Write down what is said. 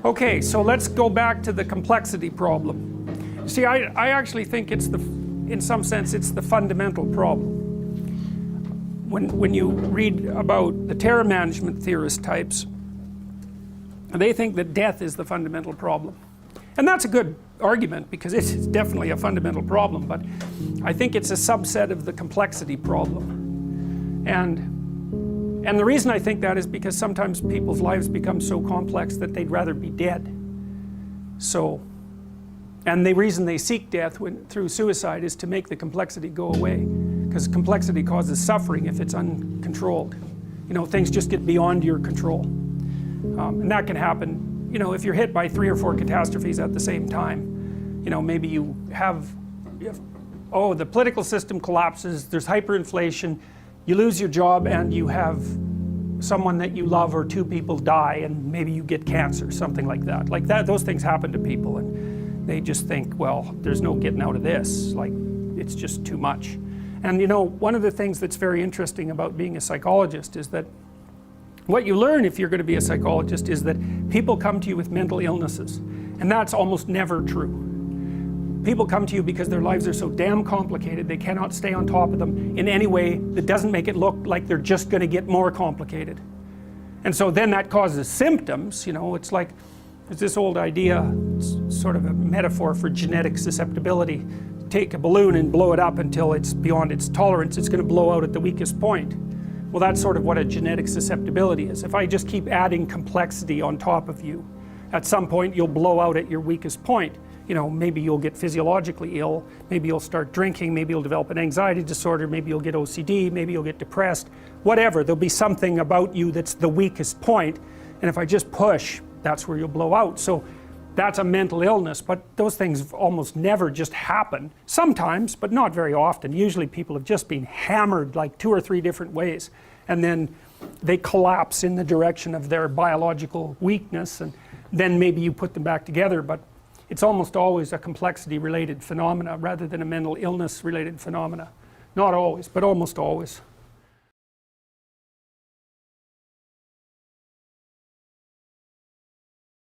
Okay, so let's go back to the complexity problem. See, I actually think it's in some sense, it's the fundamental problem. When you read about the terror management theorist types, they think that death is the fundamental problem. And that's a good argument because it's definitely a fundamental problem, but I think it's a subset of the complexity problem. And the reason I think that is because sometimes people's lives become so complex that they'd rather be dead. So, and the reason they seek death through suicide is to make the complexity go away, because complexity causes suffering if it's uncontrolled. You know, things just get beyond your control. And that can happen, you know, if you're hit by 3 or 4 catastrophes at the same time. You know, maybe you have oh, the political system collapses, there's hyperinflation, you lose your job, and you have someone that you love or 2 people die, and maybe you get cancer, something like that. Like that, those things happen to people, and they just think, well, there's no getting out of this, like it's just too much. And you know, one of the things that's very interesting about being a psychologist is that what you learn if you're going to be a psychologist is that people come to you with mental illnesses, and that's almost never true. People come to you because their lives are so damn complicated they cannot stay on top of them in any way that doesn't make it look like they're just going to get more complicated. And so then that causes symptoms. You know, it's like there's this old idea, it's sort of a metaphor for genetic susceptibility. Take a balloon and blow it up until it's beyond its tolerance, it's going to blow out at the weakest point. Well, that's sort of what a genetic susceptibility is. If I just keep adding complexity on top of you, at some point you'll blow out at your weakest point. You know, maybe you'll get physiologically ill, maybe you'll start drinking, maybe you'll develop an anxiety disorder, maybe you'll get OCD, maybe you'll get depressed, whatever. There'll be something about you that's the weakest point, and if I just push, that's where you'll blow out. So that's a mental illness, but those things almost never just happen. Sometimes, but not very often. Usually people have just been hammered like 2 or 3 different ways, and then they collapse in the direction of their biological weakness, and then maybe you put them back together, but it's almost always a complexity related phenomena rather than a mental illness related phenomena. Not always, but almost always.